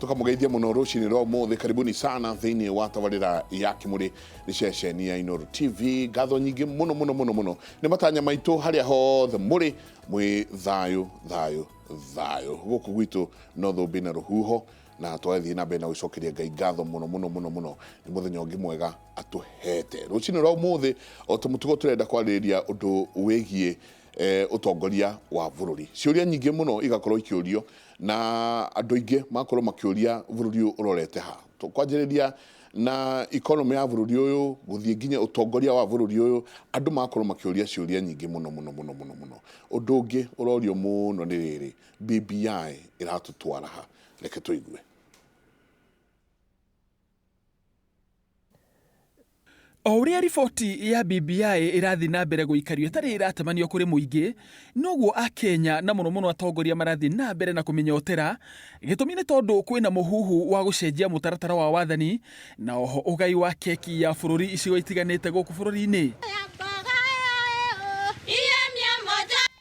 tukamugeithia muno rucini rwa umuthi. Karibuni sana thiini wa tabarira ya Kimuri ni ceceni ya Inooro TV. Ngatho nyingi muno ni matanya maitu haria hothe muri mwi thayu guku gwitu no thumbi na ruhuho na twathii na mbere na gwicokeria Ngai ngatho muno ni muthenya ungi mwega atuhete. Rucini rwa umuthi o tumutugo turenda kwaririria undu wigie utongoria wa bururi. Ciuria nyingi muno igakorwo ikiurio na andu aingi makorwo makiuria bururi urorete ha. Tukwanjiriria na economy ya bururi uyu guthie nginya utongoria wa bururi uyu, andu makorwo makiuria ciuria nyingi muno. Undu ungi urorio muno ni riri, BBI iratutwara ha. Reke tuigue. O uria riboti ya BBI irathi na mbere guikario itari iratemanio kuri muingi, noguo Akenya na muno atongoria marathi na mbere na kuminyotera. Gitumi ni tondu kwina muhuhu wa gucenjia mutaratara wa wathani na oho ugai wa keki ya bururi icigo itiganite guku bururi-ini.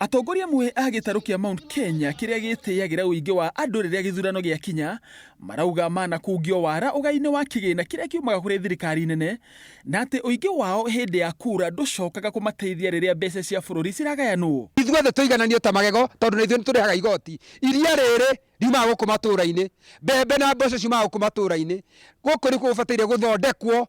Atongoria amwe a gitaru kia Mount Kenya kiria gitiagira uingi wa andu riria githurano gia kinya marauga mana kungio wara ugai-ini wa kigina kiria kiumaga kuri thirikari nene na ati uingi wao hindi ya kura nducokaga kumateithia riria mbeca cia bururi ciragayanwo. Ithuothe tuigananio ta magego tondu ni ithuĩ turihaga igoti. Iria riri riumaga guku matura-ini, mbembe na mboco ciumaga guku matura-ini. Guku nikuo gubataire guthondekwo.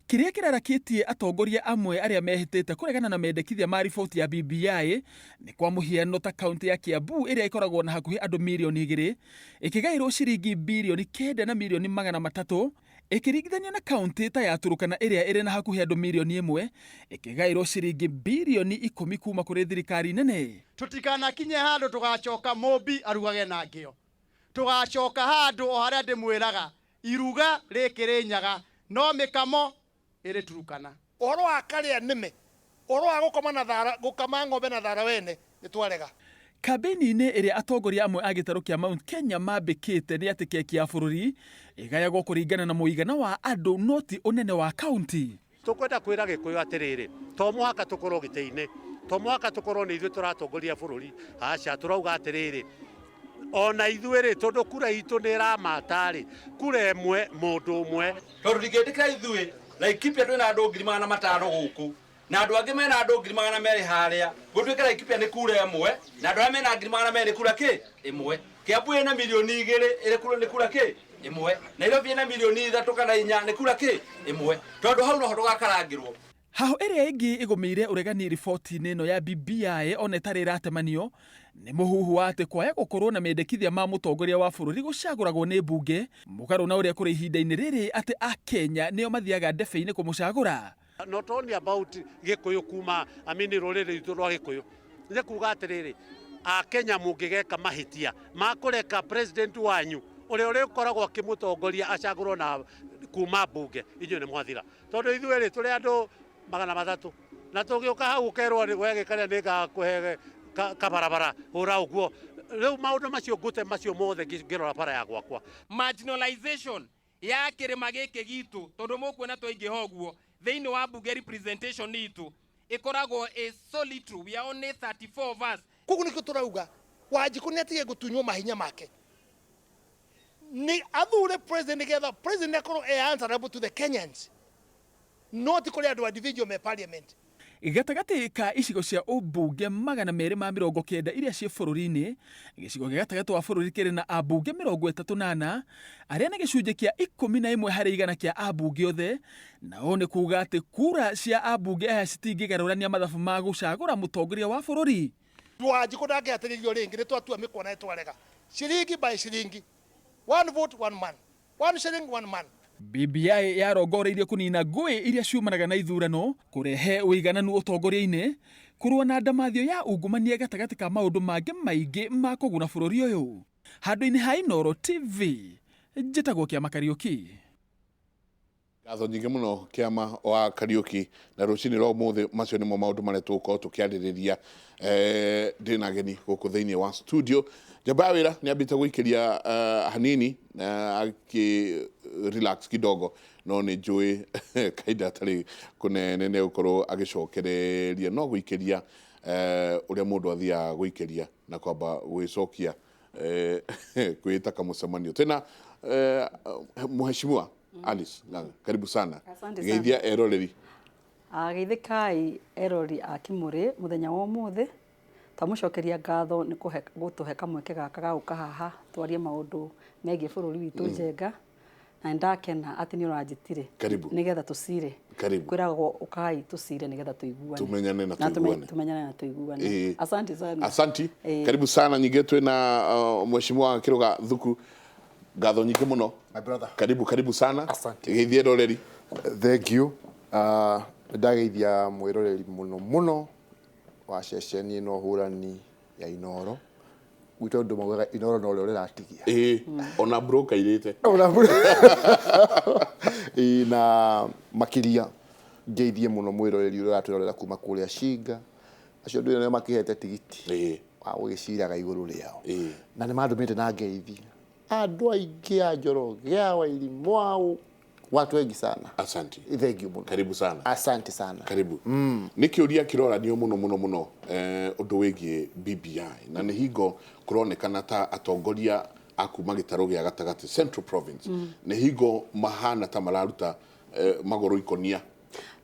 Kiria kirarakitie atongoria amwe aria mehitite kuregana na mendekithia ma riboti ya BBI ni kwa muhiano ta kaunti ya Kiambu iria ikoragwo na hakuhi andu milioni 2 ikigairwo ciringi bilioni 9 na milioni 300 ikiringithanio na kaunti ta ya Turukana iria iri na hakuhi andu milioni 1 ikigairwo ciringi bilioni 10 kuma kuri thirikari nene. Tutikanakinye handu tugacoka Mumbi arugage na ngio, tugacoka handu o haria ndimwiraga iruga rikiri nyaga no mikamo iri Turukana. Uhoro wa karia nime, uhoro wa gukama ng'ombe na thara wene nitwarega. Kambeni-ini iria atongoria amwe a gitaru kia Mount Kenya mambikite ni ati keki ya bururi igayagwo kuringana na muigana wa andu noti unene wa kaunti. Tukwenda kwira Gikuyu atiriri, to muhaka tukorwo gite-ini, to muhaka tukorwo ni ithuĩ turatongoria bururi. Aca turauga atiriri, ona ithuĩ tondu kura itu ni ramatari kura emwe mundu umwe tondu ndingĩtĩkĩra ithuĩ Laikipia twĩna andũ 500 gũkũ na andũ angĩ mena andũ 200 harĩa gũtuĩka Laikipia nĩ kura ĩmwe na andũ arĩa mena 200 kura kĩ ĩmwe. Kiambu ĩna milioni 2 nĩ kura kĩ ĩmwe. Nairobi ĩna milioni 3 kana 4 nĩ kura kĩ ĩmwe. Tondu hau noho tũgakarangĩrwo. Haho iria ingi igumire uregani riboti-ini ino ya BBI ona itari iratemanio ni muhuhu wa ati kwaya gukorwo na mendekithia ma mutongoria wa bururi gucaguragwo ni mbunge mugaru na uria kuri ihinda-ini riri ati Akenya nio mathiaga ndebe-ini kumucagura. Not only about Gikuyu kuma ruriri itu rwa Gikuyu, ni kuga atiriri Akenya mungigeka mahitia makureka president wanyu uria urikoragwo akimutongoria acagurwo na kuma mbunge inyu ni mwathira tondu ithuĩ turi andu 300 na tugiuka hau ukerwo ni gwegekaria ni gakuhe kabarabara ura uguo. Riu maundu macio ngute macio mothe ngirora bara ya gwakwa. Marginalization ya kirima giki gitu tondu mukwena twaingi hoguo thiini wa bunge representation itu ikoragwo a solitary. We are only 34 of us. Kugu niko turauga Wanjiku ni atige gutunywo mahinya make, ni athure president nigetha president akorwo answerable to the Kenyans, not kuri andu individual me parliament. Gatagati ka icigo cia ubunge 290 iria cie bururi-ini, gicigo gia gatagati wa bururi kiri na abunge 38 aria na gicunje kia 11 hari igana kia abunge othe, nao ni kuga ati kura cia abunge aya citingigarurania mathabu ma gucagura mutongoria wa bururi. Wanjiku ndangiatiririo ringi ni twatua mikwa na twarega ciringi by ciringi, one vote one man, one shilling one man. BBI yarongoreirie kunina ngui iria ciumanaga na ithurano, kurehe uigananu utongoria-ini, kurua na ndamathio ya ungumania gatagati ka maundu mangi maingi ma kuguna bururi uyu. Handu-ini ha Inooro TV, njitagwo Kiama Kariuki. Ngatho nyingi muno Kiama wa Kariuki na rucini rwa umuthi. Macio nimo maundu maria tugukorwo tukiaririria ndina geni guku thiini wa studio. Jamba wira ni ambite guikiria hanini aki relax kidogo no ni njui kaida tari kunene ne gukorwo agicokereria no guikiria uria mundu athia guikiria na kwamba gwicokia kwita kamucemanio tena Mheshimiwa Alice Ng'ang'a, karibu sana. Asante sana. Geithia eroreri. Geithikai erori a Kimuri muthenya wa umuthi tamucokeria ngatho ni gutuhe kamweke gaka ga guka haha twarie maundu megie bururi witu njenga na ndakena ati ni uranjitire nigetha tucire kwiragwo ukai tucire nigetha tuiguane tumenyane na tuiguane asante sana. Asante. Karibu sana nyingetwe na Mheshimiwa Kiruga Thuku, ngatho nyingi muno my brother. Karibu sana. Asante. Geithia eroreri. Thank you. Ndageithia mwiroreri muno wa ceceni no hurani ya Inoro gwito ndu maugaga Inoro no rio riratigia ona broker irite na makiria ngeithie muno mwiroreri uria aturorera kuma kuria Shinga acio ndu ne makihete tigiti wa gugiciraga iguru riao na ni mandumite na ngeithi andu aingi a Njoroge ya Wairimu wao watu wengi sana. Asante. Thank you muno. Karibu sana. Asante sana. Karibu. Nikiuria kiroranio muno undu wigie BBI na ni hingo kuronekana ta atongoria akuma gitaro gia gatagati Central Province ni hingo mahana ta mararuta magoro ikonia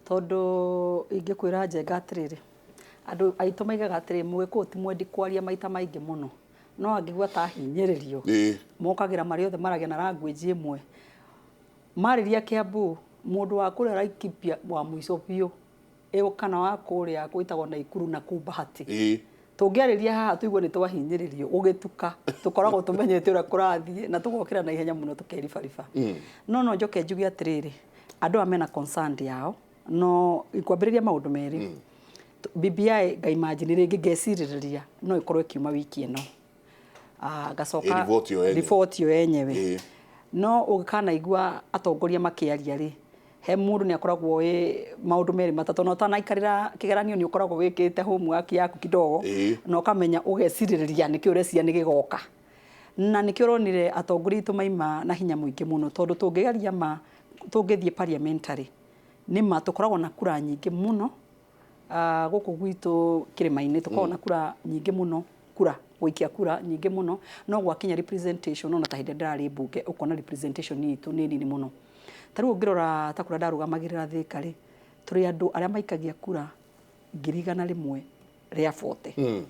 tondu ingikwira njenga atiriri andu aitu maigaga atiri mwiko ti mwendi kwaria maita maingi muno no angigwa ta hinyiririo mokagira mari othe maragia na language imwe mariria Kiambu mundu wa kuria Laikipia wa muico biu kana wa kuria gwitagwo na Ikuru na Kubahati tungiariria haha tuigwe ni twahinyiririo ugituka tukoragwo tumenyete uria kurathie na tugokira na ihenya muno tukeribariba no njoke njugi atiriri andu amena concern yao no ikwambiriria maundu meri BBI ga imagine ringi ngeciriria no ikorwe kiuma wiki ino gacoka report yo yenyewe no ugikana igua atongoria makiaria ri he mundu ni akoragwo maundu meri matatu no tanaikarira kigeranio ni ukoragwo wikite homework yaku kidogo no kamenya ugeciriria niki urecia ni gigoka na niki uronire atongoria itu maima na hinya muingi muno tondu tungigeria tungithie parliamentary ni ma tukoragwo na kura nyingi muno guku gwitu Kirimaini tukoragwo na kura nyingi muno gwikia kura nyingi muno no gwakinya representation ona tahinde ndari bunge ukona representation itu ni nini muno tariu ngirora ta kura ndarugamagirira thikari turi andu aria maikagia kura 101 ria 40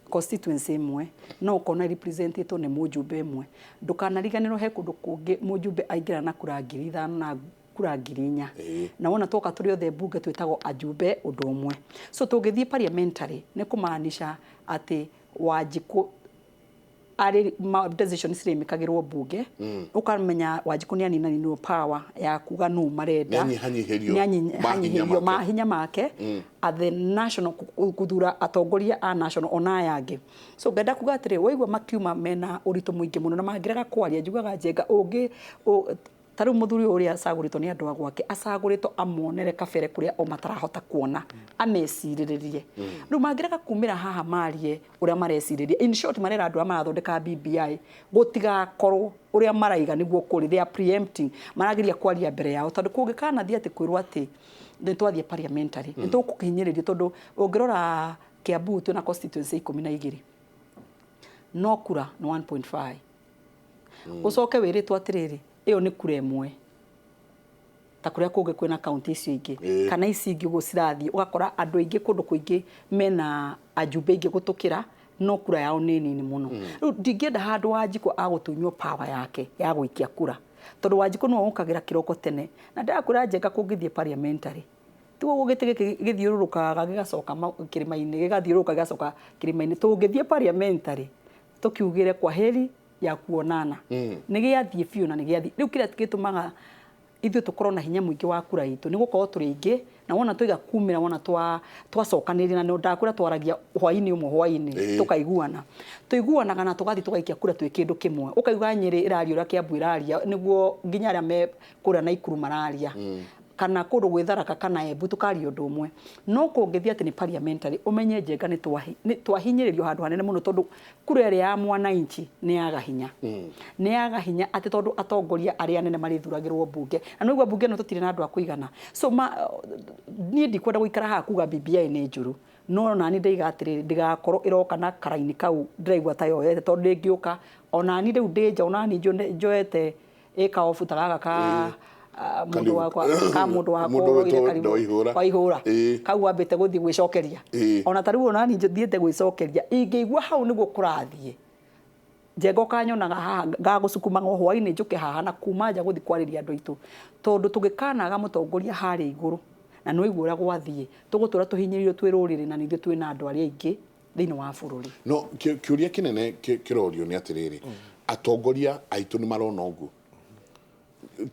constituency imwe no ukona representative ni mujumbe imwe ndukanariganirwo he kundu kungi mujumbe aingira na kura 5,000 na kura 4,000 na wona toka turi othe bunge twitagwo ajumbe undu umwe so tungithie parliamentary ni kumaanisha ati Wanjiku ari decision sire mikagirwo bunge ukamenya Wanjiku ni anina ni power ya kuga no marenda nyanyihirio mahinya make at the national kuthura atongoria a national ona yangi so ngenda kuga atire waigwa makiuma mena urito muingi muno na mangiraga kwaria njugaga njenga ungi tariu muthuri uria acagurito ni andu agwake acagurito amonere kabere kuria o matarahota kuona ameciriririe riu mangiraga kumira haha marie uria mareciririe in short marera andu amarathondeka BBI gutigakorwo uria maraiga niguo kuri they are preempting maragiria kwaria mbere yao tondu kungikana thia ati kwirwo ati ni twathie parliamentary ni tukukinyiririo tondu ungirora Kiambu tu na constituency 12 no kura no 1.5 ucoke wiritwo atiriri iyo ni kura imwe ta kuria kungi kwina county icio ingi kana ici ingi gucirathi ugakora andu ingi kundu kuingi mena ajumbe ingi gutukira no kura yao ni nini muno riu ndingienda handu Wanjiku agutunywo power yake ya guikia kura tondu Wanjiku no ukagira kiroko tene na ndakura njenga kungithie parliamentary tuo gugite githiururukaga gigacoka Kirimaini gigathiururuka gigacoka Kirimaini tungithie parliamentary tukiugire kwa heri ya kuonana ni giathie biu na ni giathie riu kira gitumaga ithu tukorwo na hinya muingi wa kura itu ni gukorwo turi ingi na wona twiga kumira wona twacokanirina no ndakura twaragia hwaini umwe hwaini tukaiguana tuiguanaga na tugathi tugaikia kura twi kindu kimwe ukaigua Nyeri iraria ura Kiambu iraria niguo nginya aria me kura na Ikuru mararia kana kundu gwitharaka kana Embu tukari undu umwe no kungithia ati ni parliamentary umenye njenga ni twahinyiririo handu hanene muno tondu kura ria ya mwananchi ni yaga hinya ati tondu atongoria aria nene marithuragirwo bunge na no bunge no tutire na andu a kuigana so nie ndikwenda guikara ha kuga BBI ni njuru no nani ndaigatire ndigakorwo iroka na karaini kau ndiraigua tayo yete tondu ndingiuka ona ni riu ndinja ona ni njoete eka ofu tagaga ka mundu wakwa ka mundu wakwa ile karibu waihura kau wambite guthii gwicokeria ona tariu ona ni thiete gwicokeria ingiigua hau niguo kurathie Jego kanyonaga haha gagucukuma ngo hwaini njuke haha na kuma nja guthi kwariria andu aitu tondu tugikanaga mutongoria hari iguru na no igura gwathie tugutura tuhinyiririo twirurire na nithio twina andu ari aingi thiini wa bururi no kiuria kinene kirorio ni atiriri atongoria aitu ni marona ugu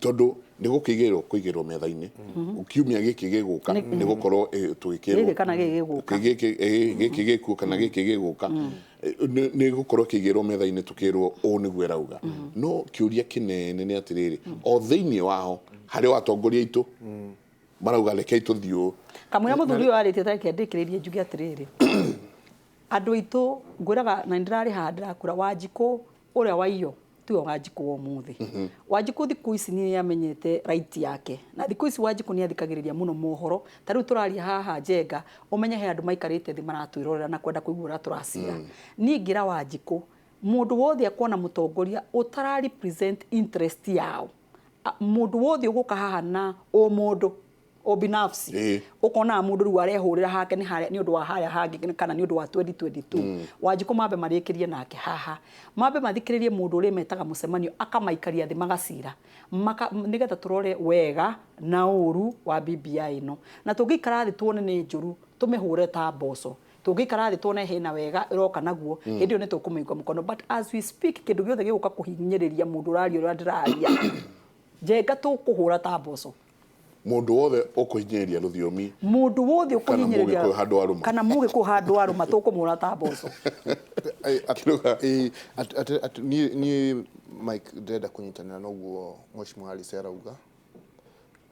tondu ni gukigirwo metha-ini ukiumia giki giguka ni gukorwo tugikirwo giki kana giguka giki gikuo kana giki giguka ni gukorwo kigirwo metha-ini tukirwo o ni gwe rauga no kiuria kinene ni atiriri o thiini waho hari atongoria aitu marauga reke ituthiu kamwe muthuri uyu aritie tareke ndikiririe njuge atiriri andu aitu ngwiraga na ndirari handira kura Wanjiku uria waiyo tuyo Wanjiku umuthi Wanjiku thiku ici ni amenyete right yake na thiku ici Wanjiku ni athikagiriria muno mohoro tariu turaria haha Njenga umenye he andu maikarite thi maratwirorera na kwenda kuigura turacira ni ngira Wanjiku mundu wothe akona mutongoria utara represent interest yao mundu wothe uguka haha na o mundu o binafsi ukona mundu ru arehurira hake ni undu wa haya hangi kana ni undu wa 2022 Wanjiku mabe marikirie nake haha mabe mathikiririe mundu uri metaga mucemanio akamaikaria thi magacira nigetha turore wega na uru wa BBI no na tungikara thi tuone ni njuru tumihure ta mboco tungikara thi tuone hena wega iroka naguo hindi ni tukumiigwa mukono but as we speak kindu giothe giguka kuhinyiriria mundu urario ura ndiraria Njenga tukuhura ta mboco mundu wothe ukuhinyeria ruthiomi mundu wothe ukuhinyeria kana muge ku handu aruma tukumura ta mboco ni Mike ndenda kunyitanira noguo Mheshimiwa Ali Serauga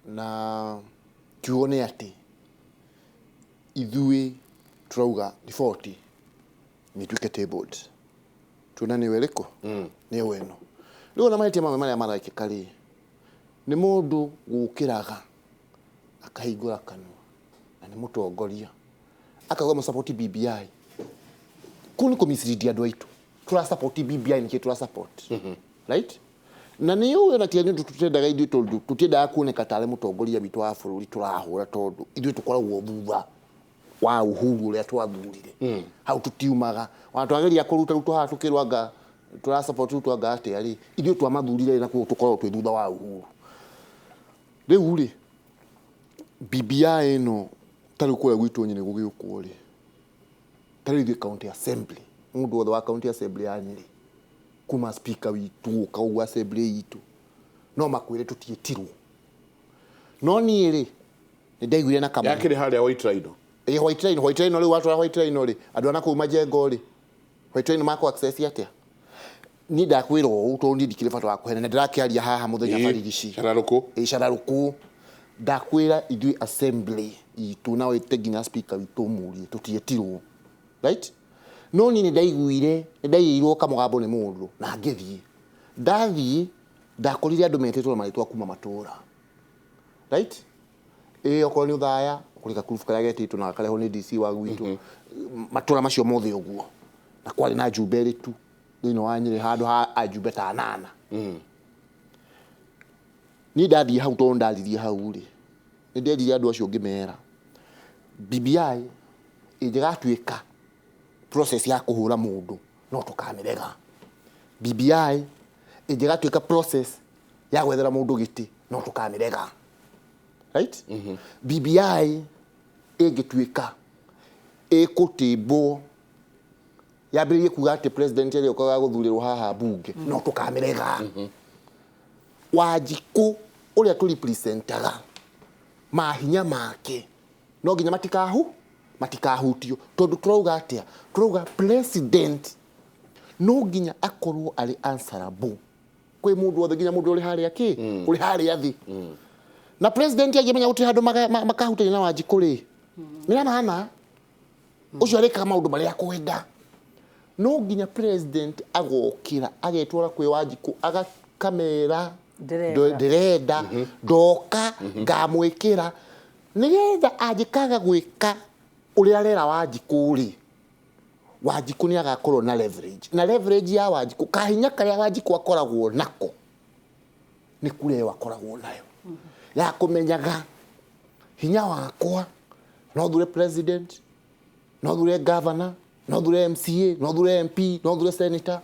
na tuone ati ithui turauga riboti ni tuke tabled tuna ni weriko ni weno riu na maite maria marakika ri ni mundu gukiraga akahingura kanwa na ni mutongoria akauga mu support BBI kuni komisiridia andu aitu tura support BBI niki tura support right na ni yo na tiani tutendaga ithu tondu tutiendaga kuoneka tare mutongoria bitu wa bururi turahura tondu ithu tukoragwo thutha wa uhuru uria twathurire hau tutiumaga wana twageria kuruta ruto ha tukirwanga tura support ruto anga ati ari ithu twamathurire na ku tukoragwo twi thutha wa uhuru riu ri BBI no tari kwa gwitu nyine gugiukwo ri tari the county assembly mundu wothe wa county assembly yani kuma speaker witu kaugwa assembly yitu no makwire tutietirwo no ni ri ndaiguire na kama yakiri haria White Rhino White Rhino ri watu wa White Rhino ri andu ana kuma Njenga ri White Rhino mako access atia ni ndakwirwo utondi dikire fatu akwene ndirakiaria haha muthenya barigici shararuku ndakwira ithui assembly itu na wete ginya speaker witu murie tutietirwo right no ni ndaiguire ndaiyirwo kamugambo ni mundu na ngithie ndathie ndakorire andu metetwo maritwa kuma matura right okorwo ni uthaya kurika kurufu karia getitu na kareho ni DC wa gwitu matura macio mothe uguo na kwari na Juberi tu thino wa Nyeri handu ha ajube ta 8 ni ndathie hau to ndaririe hau ri ni ndendirie andu acio ngimera BBI ijigatuika process ya kuhura mundu no tukamirega BBI ijigatuika process ya gwethera mundu giti no tukamirega right BBI igituika ikutimbo yabirie kuga ati president ile ukaga guthurirwo haha bunge no tukamirega Wanjiku uria tuli presentaga mahinya make no ginya matikahutio tondu turauga atia turauga president no ginya akorwo ari answerable kwi mundu wothe ginya mundu uri haria uri haria thi na president yagimenya guti handu makahutania na Wanjiku ri mira mahana ucio areka maundu maria kwenda no ginya president agokira agetwara kwi Wanjiku agakamera ndirenda ndoka ngamwikira nigetha angikaga gwika uri arera Wanjiku ri Wanjiku ni agakorwo na leverage ya Wanjiku kahinya karia Wanjiku akoragwo nako ni kure wakoragwo nayo ya kumenyaga hinya wakwa no thure president no thure governor no thure MCA no thure MP no thure senator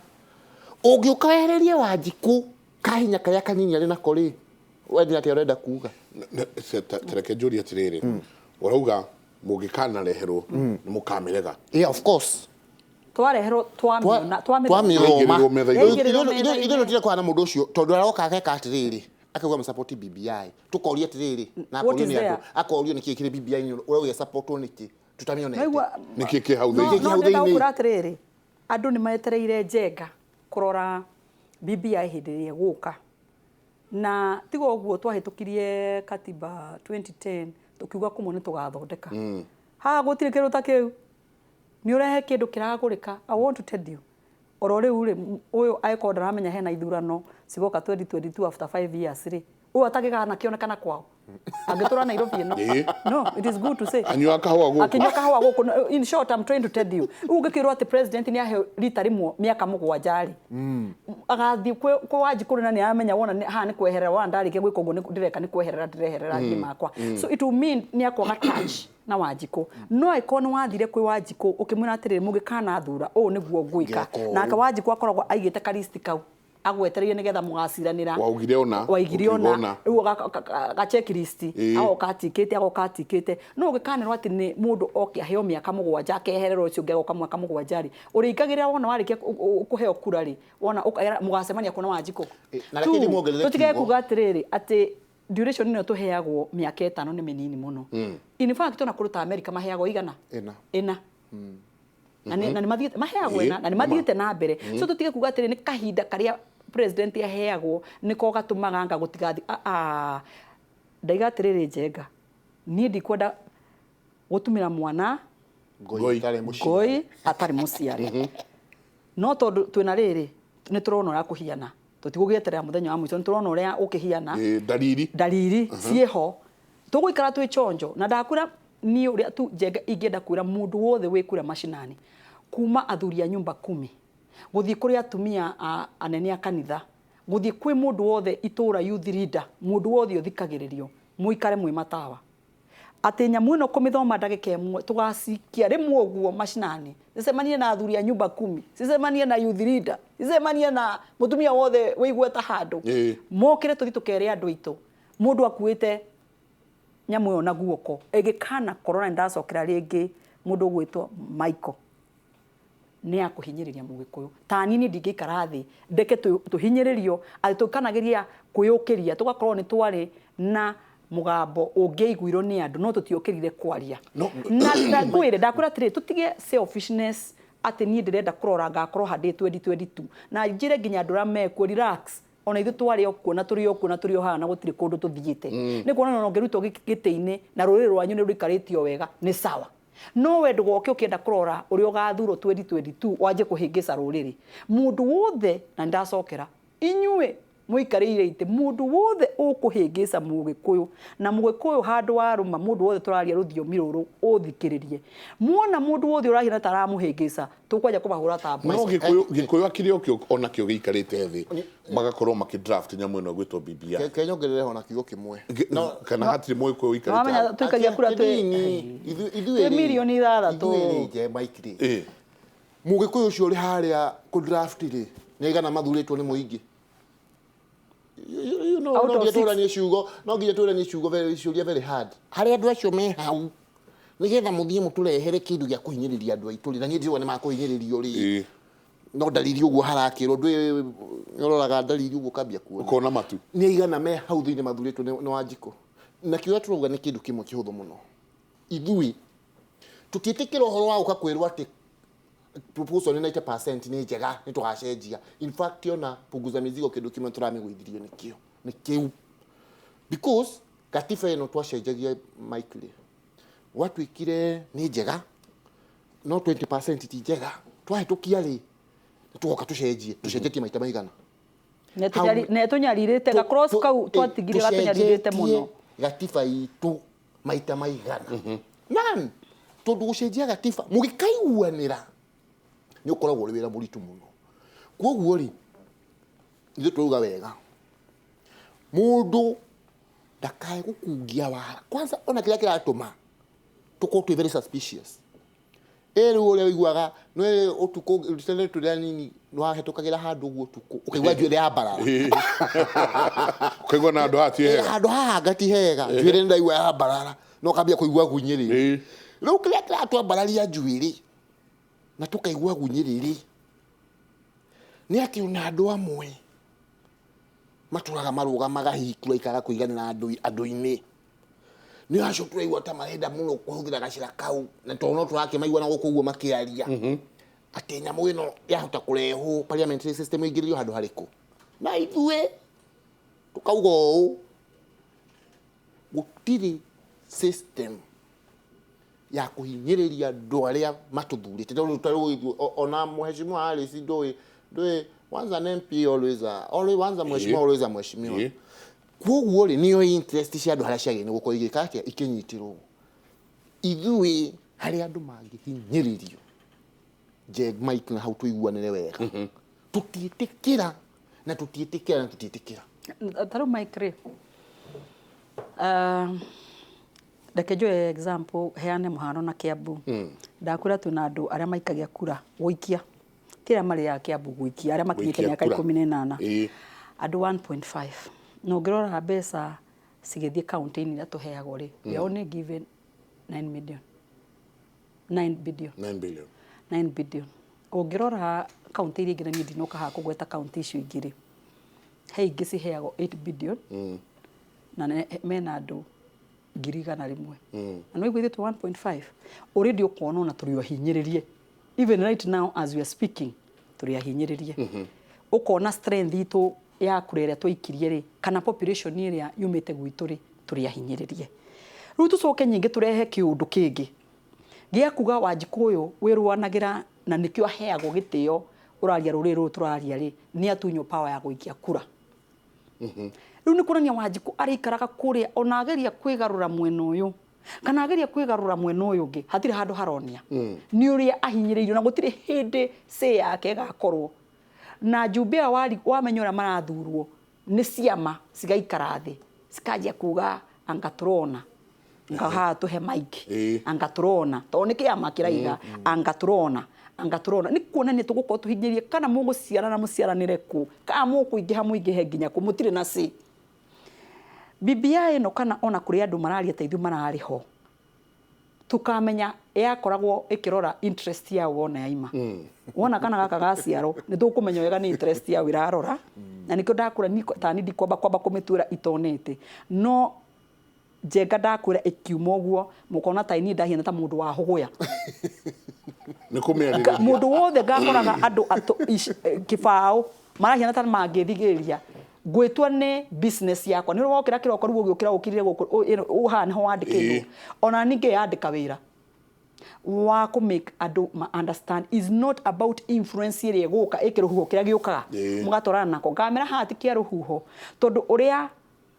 ugiukaererie Wanjiku kahinya karia kanini ari nako ri wendi ati urenda kuga tereke njuri atiriri urauga mugikana reherwo ni mukamirega of course twareherwo twamira ithu tire kwana mundu ucio tondu aroka ageka atiriri akauga support BBI tukoria atiriri na akorio ni andu akorio niki kire BBI ni urauga support niki tutamione niki ki hau thini no atiriri andu ni maetereire Njenga kurora BBI hindi ria guka na tigo uguo twahitukirie katiba 2010 tukiuga kumwe ni tugathondeka ha gutire kindu ta kiu ni urehe kindu kiragurika. I want to tell you orore ure uyu aiko ndaramenya hena ithurano cigoka 2022 after 5 years ri uyu atagigana kionekana kwao agitura Nairobi no it is good to say anywa kahwa guku in short I'm trying to tell you ugikirwo ati president ni ahe rita rimwe miaka mugwanja ri agathi kwa Wanjiku na ni amenya wona ha ni kweherera wona ndarike gwiko ngo ndireka ni kweherera ndireherera ngimakwa so it will mean ni akwa touch na Wanjiku no ikono wathire kwi Wanjiku ukimwira atiriri mugikana thura o niguo gwika na aka Wanjiku akoragwo aigite ka list kau agwetereire nigetha mugaciranira waigire ona riu ga checklist agokatikite no ugikanirwo ati ni mundu oke aheo miaka mugwanja akehererwo ucio ngegoka mwaka mugwanja ri uringagirira wona warikia kuheo kura ri wona mugacemania kuna Wanjiku na lakini muongerere tutige kuga atiriri ati duration ino tuheagwo miaka 5 ni minini muno in fact tuna kuruta America maheagwo igana ina na ni mathiite maheagwo ina na ni mathiite na mbere so tutige kuga atiriri ni kahinda karia president aheagwo niko gatumaga anga gutigathi ndaiga atiriri Njenga ni ndikwenda gutumira mwana ngoi atari muciari no tondu twina riri ni turona ura kuhiana tutigugeterera muthenya wa mwico ni turona uria ukihiana dalili cieho tugwikara twi chonjo na ndakura ni uria tu Njenga ingenda kwira mundu wothe wikura mashinani kuma athuria nyumba 10 guthii kuri atumia anene a kanitha guthii kwi mundu wothe itura youth leader mundu wothe uthikagiririo muikare mwi matawa ati nyamu ino kumithoma ndagika imwe tugacikia rimwe uguo mashinani cicemanie na athuria nyumba 10 cicemanie na youth leader cicemanie na mutumia wothe wigweta handu mokire tuthi tukere andu itu mundu akuite nyamu yo na guoko egikana corona ndacokera ringi mundu gwitwo Michael ni akuhinyiriria mugikuyu tani ni ndingikara thi ndeke tuhinyiririo ati tukanagiria kuyukiria tugakorwo ni twari na mugambo ungeiguirwo ni andu no tutiukirire kwaria na ngwire ndakura tiri tutige selfishness ati ni ndirenda kurora ngakorwo handi 2022 na njire nginya ndura meko relax ona ithu twari okuo na turi okuo na turi ohana gutiri kundu tuthiite ni kuona no ngerutwo gitini na ruriri rwanyu ni ruikaritio wega ni sawa no we ndugoke ukienda kurora uri ugathuro 2022 wanje kuhingica ruriri mundu wothe na ndacokera inyue muikarire ite mundu wothe ukuhingica mugikuyu na mugikuyu handu waruma mundu wothe turaria ruthiomi ruru uthikiririe muona mundu wothe urahira taramuhingica tukwaja kubahura tabu no gikuyu akiri okyo ona kyo giikarite thi magakorwo makidraft nyamu ino gwitwo BBI kenyongerere ona kiugo kimwe no kana hatiri muikuyu ikarite amenya tuikagia kura tu ithuĩ milioni 6 ithuĩ nje maikire mugikuyu ucio uri haria ku draft ri ni igana mathuritwo ni muingi you know no nginya turanie ciugo ciuria very hard hari andu acio me hau nigetha muthie muturehere kindu gia kuhinyiriria andu aitu ri na nie ndiwa ni makuhinyiririo ri no dalili uguo harakirwo ndwi nororaga dalili uguo kambia kuona ukona matu ni igana me hau thiini mathuritwo ni Wanjiku na kiuga turuga ni kindu kimwe kihuthu muno ithui tutitikira uhoro wa ukakwirwa ati proposal ni 90% ni njega ni tugacenjia in fact ona punguza mizigo kindu kimwe turamigwithirio ni kiu because katiba ino twacenjagia Michael watu ikire ni njega no 20% ti njega twahitukia ri tugoka tucenjetie maita maigana ne tunyaririte ga cross kau twatigire ga tunyaririte muno katiba itu maita maigana none tondu gucenjia gatiba mugikaiguanira ni ukoragwo uri wira muritu muno koguo ri ithu turuga wega mundu ndakae gukungia wara kwanza ona kila kiratuma tuko tu very suspicious uri wiguaga no utuko rutene turia nini nwahetukagira handu guo tuko ukaigua njuire ya barara ukaigua na andu hati hega handu hagati hega njuire ndaigua ya barara no kambia kuigua gunyiriri riu kila kiratwambararia njuire na tukaigua gunyiriri ni ati una andu amwe maturaga marugamaga hikura ikaga kuiganira andu-ini ni acio turaigua ta marenda muno kuhuthira gacira kau na tono turake maigua na gukuguo makiaria ati nyamu ino yahota kurehu parliamentary system igiririo handu hariku na ithue tukauga uu gutiri system ya kuhinyiriria andu aria matuthurite ona mheshimiwa Alice ndoi once an MP always once a mheshimiwa always a mheshimiwa koguo ri niyo interest cia andu haria ciagene gukorwo igikake ikinyitirwo ithui haria andu mangihinyiririo je Mike na how tuiguanire wega tutietikira na tutietikira taru Mike ri reke njoe example heane muhano na Kiambu ndakura tu na andu aria maikagia kura guikia tira mari ya Kiambu guikia aria makinyite miaka 18 andu 1.5 no ngirora mbeca cigithie county-ini ria tuheagwo ri we only given 9 billion ungirora county iri ngira nyindi no kaha kugweta county icio ingiri he ingi ciheagwo 8 billion na mena andu ngirigana rimwe na no igwithitwo 1.5 already ukona na turi hinyiririe even right now as we are speaking turi hinyiririe ukona strength itu ya kurere twikirie ri kana population iria yumite gwitu ri turi hinyiririe riu tucoke nyingi turehe kiundu kingi gia kuga Wanjikuyu wiruanagira na nikio aheagwo gitio uraria ruriru turaria ri ni atunyo power ya guikia kura riu ni kurania Wanjiku arikaraga kuria ona ageria kwigarura mwena uyu kana ageria kwigarura mwena uyu ungi hatire handu haronia ni uria ahinyiririo na gutire hindi say yake gakorwo na Jubia wamenyora marathurwo ni ciama cigaikara thi cikanjia kuga angaturona ngaha tuhe Mike angaturona to ni kiama kiraiga angaturona ni kuonania tugukorwo tuhinyirie kana muguciara na muciaranire ku kana mukuingiha muingihe nginya ku mutire na si BBI no kana ona kuri andu mararia teithu marari ho tukamenya yakoragwo ikirora interest ya wona yaima wona kana gaka gaciaro ni tukumenya wega ni interest ya wirarora na nikyo ndakura ni tani ndikwamba kumitura itonete no jenga ndakura ikiuma uguo mukona ta ini ndahiana ta mundu wa huguya ni kumiarira mundu wothe gakoraga andu kibao marahiana ta mangithigiria gwitwa ni business yakwa ni wokira kiroko ruo giukira ukirire uhana ho wandikirwo ona ninge yandika wira wa ku make adu understand is not about influence ire guka ikiruhuho kira giukaga mugatorana nako ngamera hati kia ruhuho tondu uria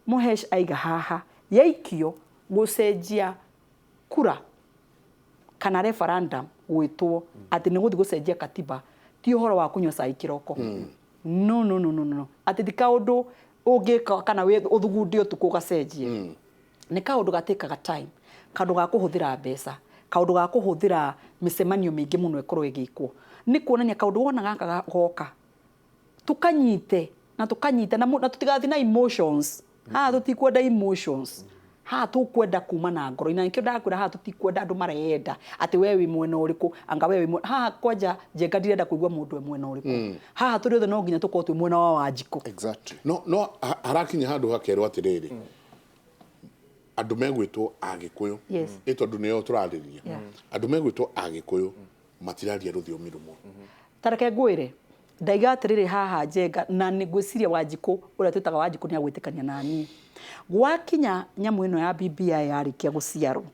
muhesh aiga haha yaikio gucenjia kura kana referendum gwitwo ati ni guthi gucenjia katiba ti uhoro wa kunyoca ikiroko no ati dika undu ungika kana we uthugundio tukugacenjie ni kaundu gatikaga time kaundu ga kuhuthira mbeca kaundu ga kuhuthira micemanio mingi muno ikorwo igikwo ni kuonania kaundu wona gaka goka tukanyite na tutigathi na emotions tutikwenda emotions tukwenda kuma na ngoro ina nikyo ndakwira tutikwenda andu marenda ati wewe mwena uriku anga wewe kwanja jenga ndirenda kuigwa mundu mwena uriku turi othe no nginya tukorwo twi mwena wa Wanjiku exactly no harakinya handu hakerwo atiriri andu megwitwo Agikuyu itondu niyo turariria andu megwitwo Agikuyu matiraria ruthiomi rumwe tareke ngwire ndaiga atiriri haha jenga na nigwiciria Wanjiku uria twitaga Wanjiku ni agwitikania nani gwakinya nyamu ino ya BBI yarikia guciarwo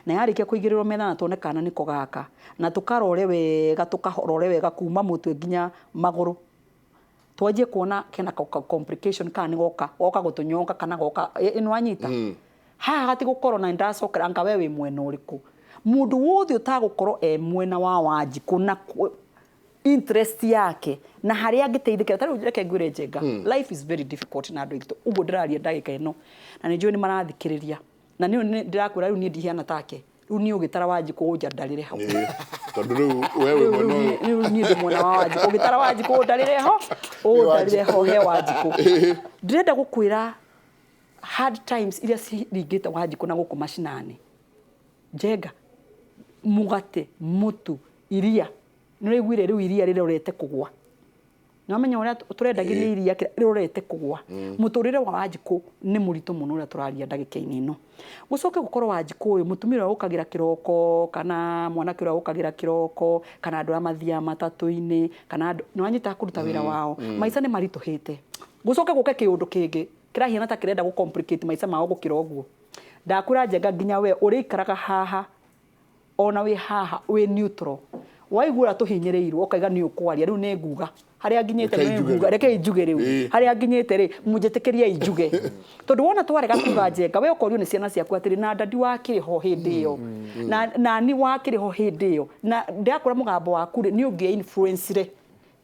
na yarikia kuigirirwo metha na tuonekana niko gaka na tukarore wega kuma mutwe nginya maguru twaje kuona kena complication kana goka gutunyonga kana goka ino anyita haha gati gukorwo na ndacokera anga wewe mwena uriku mundu wothe utagukorwo mwena wa Wanjiku na interest yake na haria angiteithikira tari reke ngwire Njenga life is very difficult na andu aitũ uguo ndiraria ndagika ino na nĩ njũĩ nĩ marathikĩrĩria na nĩ ndirakwĩra rĩu niĩ ndihiana take rĩu niĩ ũgĩtara Wanjiku ũnja ndarĩre hau tondũ rĩu wewe rĩu niĩ ndĩ mwena wa Wanjiku ũgĩtara Wanjiku ũndarĩre ho ũndarĩre ho he Wanjiku ndĩrenda gũkwĩra hard times iria ciringĩte Wanjiku na gũkũ macinani Njenga mugate mutu iria nĩ gwire rĩu iria rĩrorete kũgwa Namenya ũrĩa tũrendagiria iria rĩrorete kũgwa mũtũrĩre wa Wanjiku nĩ mũritũ mũno ũrĩa tũraria ndagĩka-inĩ ĩno gũcoke gũkorwo Wanjiku ũyũ mũtumia ũrĩa ũkagĩra kĩroko kana mwanake ũrĩa ũkagĩra kĩroko kana andũ arĩa mathiaga matatũ-inĩ kana andũ nĩ wanyita kũruta wĩra wao maica nĩ maritũhĩte gũcoke gũke kĩũndũ kĩngĩ kĩrahiana ta kĩrenda gũ complicate maica mao gũkĩra ũguo ndakwĩra Njenga nginya we ũrĩikaraga haha ona wĩ haha wĩ neutral waigua tũhinyĩrĩirwo ũkaiga nĩ ũkwaria rĩu nĩ nguga haria nginyĩte nĩ nguga reke njuge rĩu haria nginyĩte rĩ mũnjĩtĩkĩria njuge tondũ wona twarega kuga Njenga we ũkorio nĩ ciana ciaku atĩrĩ na ndandi wakĩrĩ ho hĩndĩ ĩyo na ni wakĩrĩ ho hĩndĩ ĩyo na ndakũra mũgambo waku rĩ nĩ ũngĩ influence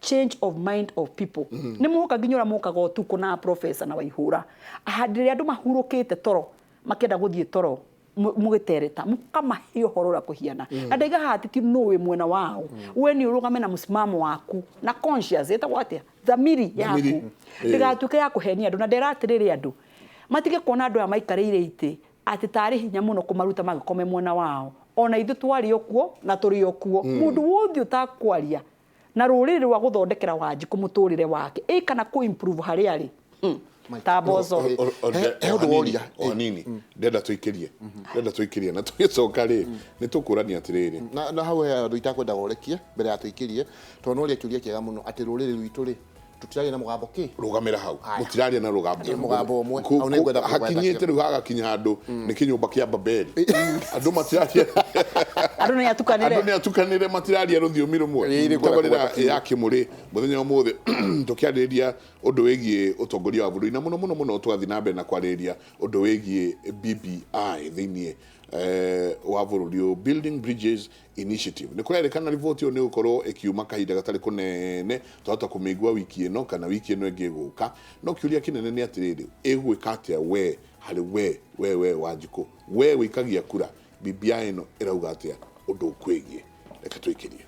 change of mind of people nĩ mũka nginyora mũkaga ũtukũ na professor na Waihũra ahadĩrĩ andũ mahurũkĩte toro makĩenda gũthiĩ toro mugitereta mukamahe uhoro ra kuhiana na ndaiga hatiti nowe mwena wao we ni urugame na msimamo waku na conscious eta watia dhamiri yaku ndigatuke ya kuhenia andu na nderatiriri andu matige kuona andu amaikarire ite ati tari hinya muno kumaruta magakome mwena wao ona ithu twari okuo na turi okuo mundu wothe utakwaria na ruriri rwa guthondekera Wanjiku muturire wake kana ku improve hari ari tabozo onini ndenda tuikirie na tugicoka ri ni tukurania atiriri na hau he andu itakwenda gorekie mbere ya tuikirie tondu uri kiuria kiega muno ati ruriri rwitu ri tutiraria na mugambo ki rugamira hau mutiraria na mugambo umwe au ne gwetha hakinyite ru haga kinya andu ni kinyumba kia Babeli andu matiraria andu ni atukanire matiraria ruthiumi rumwe tabarira ya kimuri muthenya umuthe tukiariria undu wigie utongoria wa bũrũri na muno twathi na mbere na kwariria undu wigie BBI thiini wa bũrũri Building Bridges Initiative ni kurerekana riboti ni gukorwo ikiuma kahinda gatari kunene twahota kumigua wiki ino kana wiki ino ingi guka no kiuria kinene ni atiriri igwika atia we hari we Wanjiku we wikagia kura BBI ino irauga atia undu ukwigie reke tuikirie